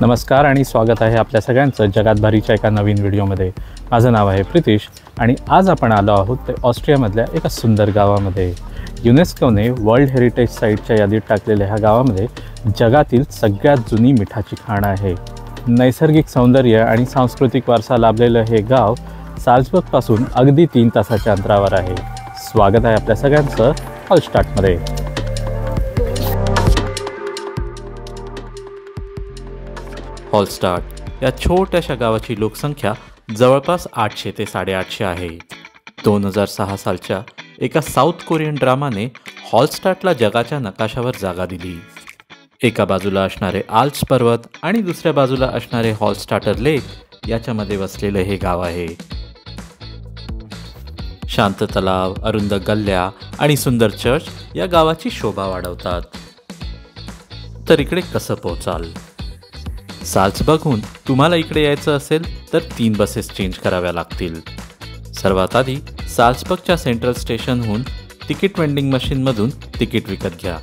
नमस्कार आणि स्वागत आहे आपल्या सगळ्यांचं जगात भारीच्या एका नवीन व्हिडिओमध्ये। माझं नाव आहे प्रितीश आणि आज आपण आलो आहोत ते ऑस्ट्रियामधल्या एका सुंदर गावामध्ये। युनेस्कोने वर्ल्ड हेरिटेज साईटच्या यादीत टाकलेल्या ह्या गावामध्ये जगातील सगळ्यात जुनी मिठाची खाण आहे। नैसर्गिक सौंदर्य आणि सांस्कृतिक वारसा लाभलेलं हे गाव साल्झबर्गपासून अगदी 3 तासाच्या अंतरावर आहे। स्वागत आहे आपल्या सगळ्यांचं हॉलस्टाटमध्ये। हॉलस्टाट या छोट्याशा गावाची लोकसंख्या जवळपास 800 ते 850 आहे। 2006 सालच्या एका साऊथ कोरियन ड्रामाने हॉलस्टाटला जगाच्या नकाशावर जागा दिली। एका बाजूला असणारे आल्प्स पर्वत आणि दुसऱ्या बाजूला असणारे हॉलस्टाटर लेक याच्यामध्ये वसलेलं हे गाव आहे। शांत तलाव, अरुंद गल्ल्या आणि सुंदर चर्च या गावाची शोभा वाढवतात। तर इकडे कसं पोहोचाल? साल्झबर्गहून तुम्हाला इकडे यायचं असेल तर 3 बसेस चेंज कराव्या लागतील। सर्वात आधी साल्झबर्गच्या सेंट्रल स्टेशनहून तिकीट वेंडिंग मशीनमधून तिकीट विकत घ्या।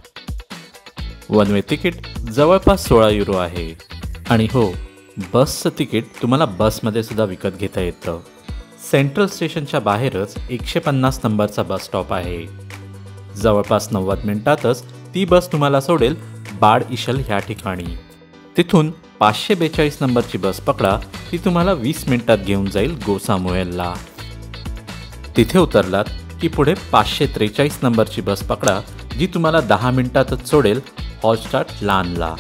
वन वे तिकीट जवळपास 16 युरो आहे। आणि हो, बसचं तिकीट तुम्हाला बसमध्ये सुद्धा विकत घेता येतं। सेंट्रल स्टेशनच्या बाहेरच 150 नंबरचा बस स्टॉप आहे। जवळपास 90 मिनिटातच ती बस तुम्हाला सोडेल बाड इशल ह्या ठिकाणी। तिथून 542 नंबरची बस पकडा, ती तुम्हाला 20 मिनिटात घेऊन जाईल गो सामुएलला। तिथे उतरलात की पुढे 543 नंबरची बस पकडा, जी तुम्हाला 10 मिनिटातच सोडेल हॉलस्टाट लानला।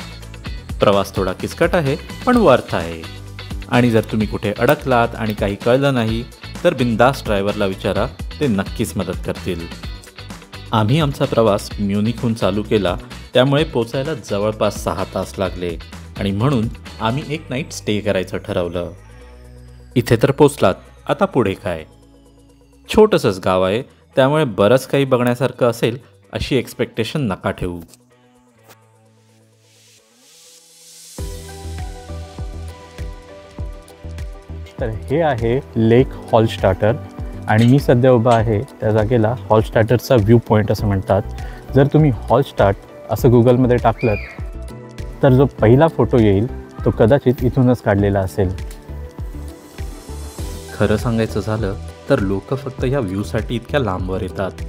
प्रवास थोडा किचकट आहे पण वर्थ आहे। आणि जर तुम्ही कुठे अडकलात आणि काही कळलं नाही तर बिंदास ड्रायव्हरला विचारा, ते नक्कीच मदत करतील। आम्ही आमचा प्रवास म्युनिकहून चालू केला, त्यामुळे पोचायला जवळपास 6 तास लागले आणि म्हणून आम्ही एक नाईट स्टे करायचं ठरवलं। इथे तर पोचलात, आता पुढे काय? छोटंसंच गाव आहे, त्यामुळे बरंच काही बघण्यासारखं असेल अशी एक्सपेक्टेशन नका ठेवू। तर हे आहे लेक हॉलस्टाटर आणि मी सध्या उभा आहे त्या जागेला हॉलस्टाटरचा व्ह्यू पॉईंट असं म्हणतात। जर तुम्ही हॉलस्टाट असं गुगलमध्ये टाकलं तर जो पहिला फोटो येईल तो कदाचित इथूनच काढलेला असेल। खरं सांगायचं झालं तर लोक फक्त ह्या व्ह्यूसाठी इतक्या लांबवर येतात।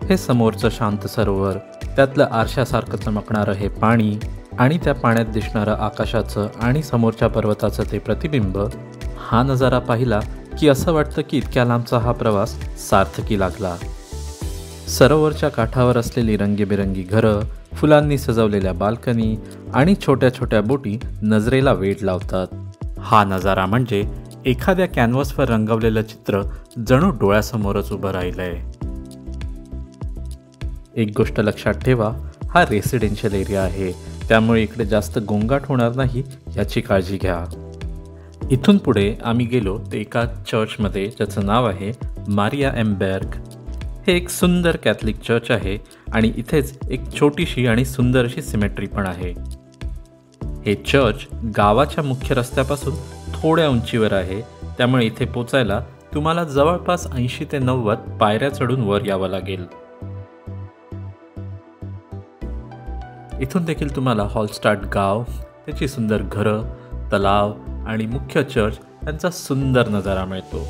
हे समोरचं शांत सरोवर, त्यातलं आरशासारखं चमकणारं हे पाणी आणि त्या पाण्यात दिसणारं आकाशाचं आणि समोरच्या पर्वताचं ते प्रतिबिंब, हा नजारा पाहिला की असं वाटतं की इतक्या लांबचा हा प्रवास सार्थकी लागला। सरोवरच्या काठावर असलेली रंगीबेरंगी घरं, फुलांनी सजवलेल्या बाल्कनी आणि छोट्या छोट्या बोटी नजरेला वेध लावतात। हा नजारा म्हणजे एखाद्या कॅनव्हासवर रंगवलेलं चित्र जणू डोळ्यासमोरच उभं राहिलंय। एक गोष्ट लक्षात ठेवा, हा रेसिडेन्शियल एरिया आहे, त्यामुळे इकडे जास्त गोंगाट होणार नाही याची काळजी घ्या। इथून पुढे आम्ही गेलो ते एका चर्चमध्ये, ज्याचं नाव आहे मारिया एम्बर्ग। हे एक सुंदर कॅथलिक चर्च आहे आणि इथेच एक छोटीशी आणि सुंदर अशी सिमेट्री पण आहे। हे चर्च गावाच्या मुख्य रस्त्यापासून थोड्या उंचीवर आहे, त्यामुळे इथे पोचायला तुम्हाला जवळपास 80 ते 90 पायऱ्या चढून वर यावं लागेल। इथून देखील तुम्हाला हॉलस्टाट गाव, त्याची सुंदर घरं, तलाव आणि मुख्य चर्च यांचा सुंदर नजारा मिळतो।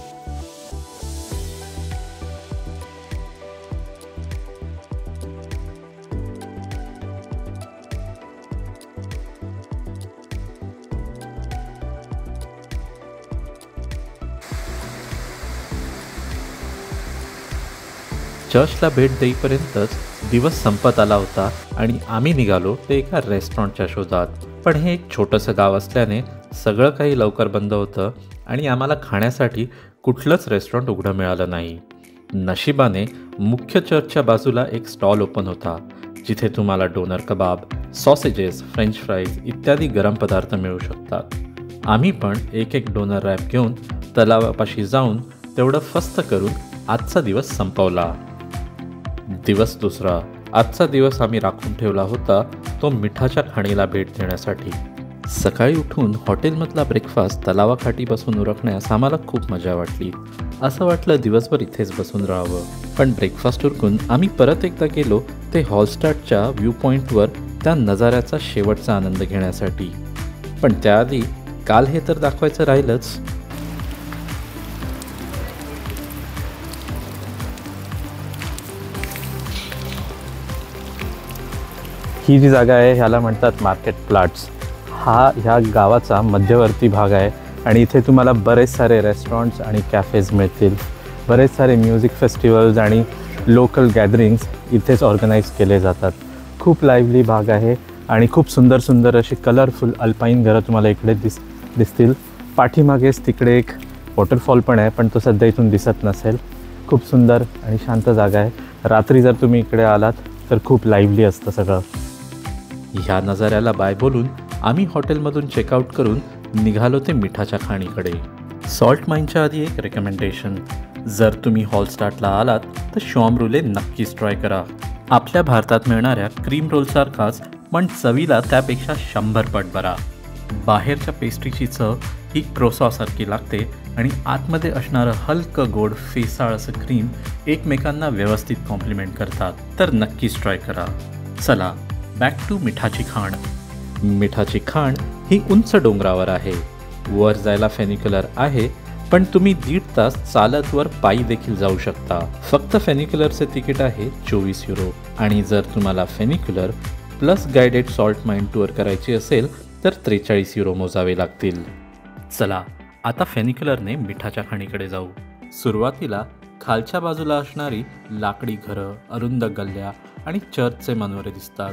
चर्चला भेट देईपर्यंतच दिवस संपत आला होता आणि आम्ही निघालो ते एका रेस्टॉरंटच्या शोधात। पण हे एक छोटंसं गाव असल्याने सगळं काही लवकर बंद होतं आणि आम्हाला खाण्यासाठी कुठलंच रेस्टॉरंट उघडं मिळालं नाही। नशिबाने मुख्य चर्चच्या बाजूला एक स्टॉल ओपन होता, जिथे तुम्हाला डोनर कबाब, सॉसेजेस, फ्रेंच फ्राईज इत्यादी गरम पदार्थ मिळू शकतात। आम्ही पण एक डोनर रॅप घेऊन तलावापाशी जाऊन तेवढं फस्त करून आजचा दिवस संपवला। दिवस दुसरा, आजचा दिवस आम्ही राखून ठेवला होता तो मिठाच्या खाणीला भेट देण्यासाठी। सकाळी उठून हॉटेलमधला ब्रेकफास्ट तलावाकाठी बसून उरकण्यास आम्हाला खूप मजा वाटली। असं वाटलं दिवसभर इथेच बसून राहावं, पण ब्रेकफास्ट उरकून आम्ही परत एकदा गेलो ते हॉलस्टाटच्या व्ह्यू पॉईंटवर त्या नजाऱ्याचा शेवटचा आनंद घेण्यासाठी। पण त्याआधी काल हे तर दाखवायचं राहिलंच. ही जी जागा आहे ह्याला म्हणतात मार्केट प्लॉट्स. हा ह्या गावाचा मध्यवर्ती भाग आहे आणि इथे तुम्हाला बरेच सारे रेस्टॉरंट्स आणि कॅफेज मिळतील. बरेच सारे म्युझिक फेस्टिवल्स आणि लोकल गॅदरिंग्स इथेच ऑर्गनाईज केले जातात. खूप लाईव्हली भाग आहे आणि खूप सुंदर सुंदर अशी कलरफुल अल्पाईन घरं तुम्हाला इकडे दिसतील. पाठीमागेच तिकडे एक वॉटरफॉल पण आहे, पण तो सध्या इथून दिसत नसेल. खूप सुंदर आणि शांत जागा आहे. रात्री जर तुम्ही इकडे आलात तर खूप लाईव्हली असतं सगळं. ह्या नजाऱ्याला बाय बोलून आम्ही हॉटेलमधून चेकआउट करून निघालो ते मिठाच्या खाणीकडे. सॉल्ट माईनच्या आधी एक रेकमेंडेशन, जर तुम्ही हॉलस्टार्टला आलात तर शॉम रुले नक्कीच ट्राय करा. आपल्या भारतात मिळणाऱ्या क्रीम रोलसारखाच पण चवीला त्यापेक्षा 100 पट बरा. बाहेरच्या पेस्ट्रीची चव ही क्रोसॉसारखी लागते आणि आतमध्ये असणारं हलकं गोड फेसाळ असं क्रीम एकमेकांना व्यवस्थित कॉम्प्लिमेंट करतात. तर नक्कीच ट्राय करा. चला बॅक टू मिठाची खाण. मिठाची खाण ही उंच डोंगरावर आहे. वर जायला फेनिक्युलर आहे, पण तुम्ही 1.5 तास चालत वर पायी देखील जाऊ शकता. फक्त फेनिक्युलरचे तिकीट आहे 24 युरो आणि जर तुम्हाला फेनिक्युलर प्लस गायडेड सॉल्ट माईन टूर करायची असेल तर 43 युरो मोजावे लागतील. चला आता फेनिक्युलरने मिठाच्या खाणीकडे जाऊ. सुरुवातीला खालच्या बाजूला असणारी लाकडी घरं, अरुंद गल्ल्या आणि चर्चचे मनोरे दिसतात.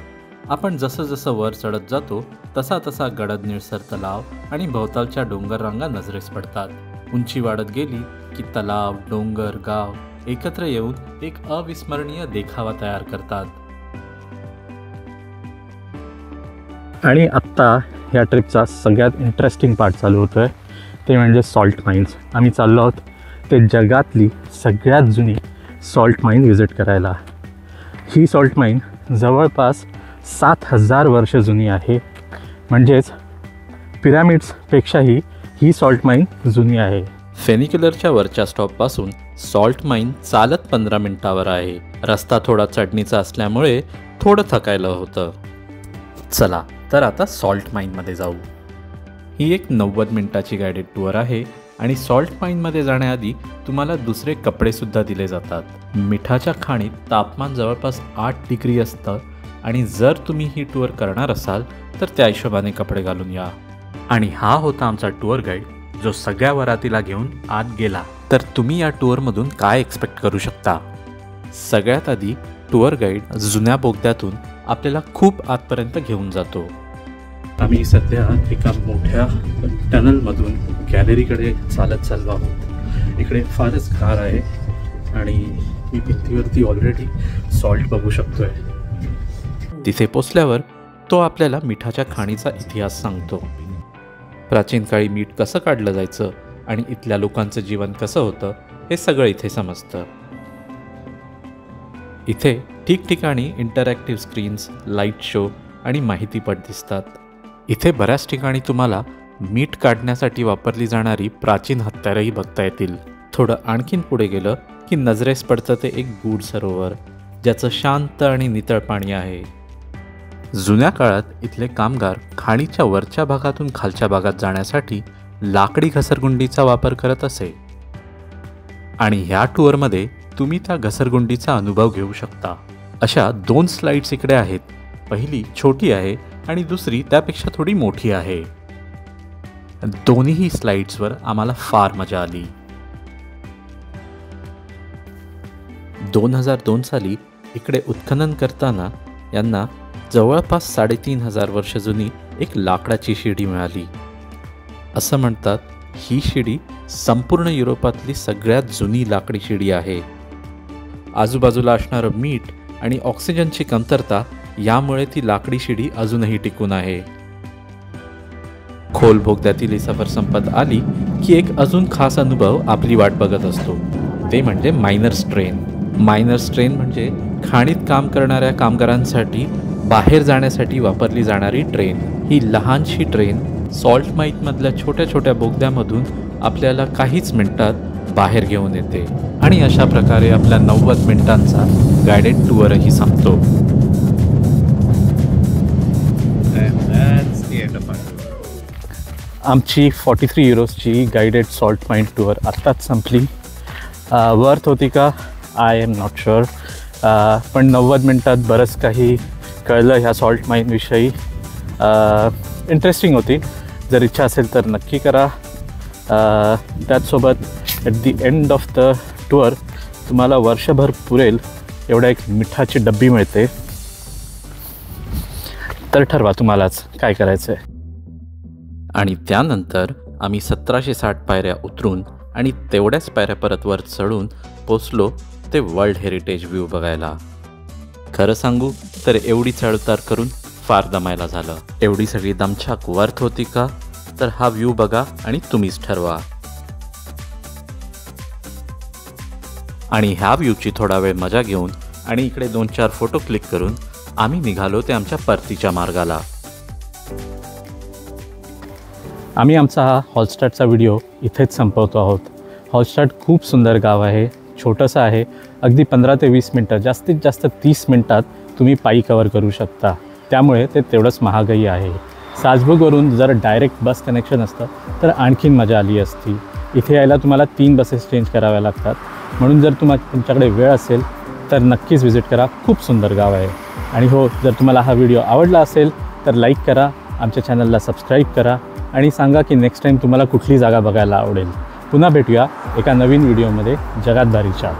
आपण जसं जसं वर चढत जातो तसा तसा गडद निळसर तलाव आणि भोवतालच्या डोंगर रांगा नजरेस पडतात. उंची वाढत गेली की तलाव, डोंगर, गाव एकत्र येऊन एक अविस्मरणीय देखावा तयार करतात. आणि आत्ता ह्या ट्रिपचा सगळ्यात इंटरेस्टिंग पार्ट चालू होतो आहे, ते म्हणजे सॉल्ट माईन्स. आम्ही चाललो आहोत ते जगातली सगळ्यात जुनी सॉल्ट माईन व्हिजिट करायला. ही सॉल्ट माईन जवळपास 7000 वर्ष जुनी आहे. म्हणजेच पिरॅमिड्सपेक्षाही ही सॉल्ट माईन जुनी आहे. फेनिक्युलरच्या वरच्या स्टॉपपासून सॉल्ट माईन चालत 15 मिनिटावर आहे. रस्ता थोडा चढणीचा असल्यामुळे थोडं थकायला होतं. चला तर आता सॉल्ट माईनमध्ये जाऊ. ही एक 90 मिनिटाची गायडेड टूर आहे आणि सॉल्ट माईनमध्ये जाण्याआधी तुम्हाला दुसरे कपडेसुद्धा दिले जातात. मिठाच्या खाणीत तापमान जवळपास 8 डिग्री असतं आणि जर तुम्ही ही टूर करणार असाल तर त्या हिशोबाने कपडे घालून या. आणि हा होता आमचा टूर गाईड, जो सगळ्या वरातीला घेऊन आत गेला. तर तुम्ही या टूरमधून काय एक्सपेक्ट करू शकता? सगळ्यात आधी टूर गाईड जुन्या बोगद्यातून आपल्याला खूप आतपर्यंत घेऊन जातो. आम्ही सध्या एका मोठ्या टनलमधून गॅलरीकडे चालत चाललो आहोत. इकडे फारच गार आहे आणि मी भिंतीवरती ऑलरेडी सॉल्ट बघू शकतोय. तिथे पोचल्यावर तो आपल्याला मिठाच्या खाणीचा इतिहास सांगतो. प्राचीन काळी मीठ कसं काढलं जायचं आणि इथल्या लोकांचं जीवन कसं होतं हे सगळं इथे समजतं. इथे ठिकठिकाणी इंटरॅक्टिव्ह स्क्रीन्स, लाईट शो आणि माहितीपट दिसतात. इथे बऱ्याच ठिकाणी तुम्हाला मीठ काढण्यासाठी वापरली जाणारी प्राचीन हत्यारंही बघता येतील. थोडं आणखीन पुढे गेलं की नजरेस पडतं ते एक गूढ सरोवर, ज्याचं शांत आणि नितळ पाणी आहे. जुन्या काळात इथले कामगार खाणीच्या वरच्या भागातून खालच्या भागात जाण्यासाठी लाकडी घसरगुंडीचा वापर करत असे. आणि ह्या टूरमध्ये तुम्ही त्या घसरगुंडीचा अनुभव घेऊ शकता. अशा 2 स्लाईड्स इकडे आहेत. पहिली छोटी आहे आणि दुसरी त्यापेक्षा थोडी मोठी आहे. दोन्ही स्लाईड्सवर आम्हाला फार मजा आली. 2002 साली इकडे उत्खनन करताना यांना जवळपास 3500 वर्ष जुनी एक लाकडाची शिडी मिळाली. असं म्हणतात ही शिडी संपूर्ण युरोपातली सगळ्यात जुनी लाकडी शिडी आहे. आजूबाजूला असणारं मीठ आणि ऑक्सिजनची कमतरता यामुळे ती लाकडी शिडी अजूनही टिकून आहे. खोल बोगद्यातील ही सफर संपत आली की एक अजून खास अनुभव आपली वाट बघत असतो, ते म्हणजे मायनर्स ट्रेन. मायनर्स ट्रेन म्हणजे खाणीत काम करणाऱ्या कामगारांसाठी बाहेर जाण्यासाठी वापरली जाणारी ट्रेन. ही लहानशी ट्रेन सॉल्ट माईनमधल्या छोट्या छोट्या बोगद्यामधून आपल्याला काहीच मिनिटात बाहेर घेऊन येते आणि अशा प्रकारे आपल्या 90 मिनिटांचा गायडेड टूरही संपतो. आमची 43 युरोजची गायडेड सॉल्ट माईन टूर आत्ताच संपली. वर्थ होती का? I am not sure. पण 90 मिनटात बरंच काही कळलं ह्या सॉल्ट माईनविषयी. इंटरेस्टिंग होती. जर इच्छा असेल तर नक्की करा. त्याचसोबत at the end of the tour तुम्हाला वर्षभर पुरेल एवढ्या एक मिठाची डब्बी मिळते. तर ठरवा तुम्हालाच काय करायचं आहे. आणि त्यानंतर आम्ही 1760 पायऱ्या उतरून आणि तेवढ्याच पायऱ्या परत वर चढून पोचलो ते वर्ल्ड हेरिटेज व्ह्यू बघायला. खरं सांगू तर एवढी चढउतार करून फार दमायला झालं. एवढी सगळी दमछाक वर्थ होती का? तर हा व्ह्यू बघा आणि तुम्हीच ठरवा. आणि ह्या व्ह्यूची थोडा वेळ मजा घेऊन आणि इकडे 2-4 फोटो क्लिक करून आम्ही निघालो ते आमच्या परतीच्या मार्गाला. आम्ही आमचा हा हॉलस्टार्टचा व्हिडिओ इथेच संपवतो आहोत. हॉलस्टार्ट खूप सुंदर गाव आहे. छोटंसं आहे. अगदी 15 ते 20 मिनटं, जास्तीत जास्त 30 मिनटात तुम्ही पायी कवर करू शकता. त्यामुळे ते तेवढंच महागही आहे. साल्झबर्गवरून जर डायरेक्ट बस कनेक्शन असतं तर आणखीन मजा आली असती. इथे यायला तुम्हाला 3 बसेस चेंज कराव्या लागतात. म्हणून जर तुमच्याकडे वेळ असेल तर नक्कीच व्हिजिट करा. खूप सुंदर गाव आहे. आणि हो, जर तुम्हाला हा व्हिडिओ आवडला असेल तर लाईक करा, आमच्या चॅनलला सबस्क्राईब करा आणि सांगा की नेक्स्ट टाईम तुम्हाला कुठली जागा बघायला आवडेल. पुन्हा भेटूया एका नवीन व्हिडिओमध्ये जगात भारीच्या.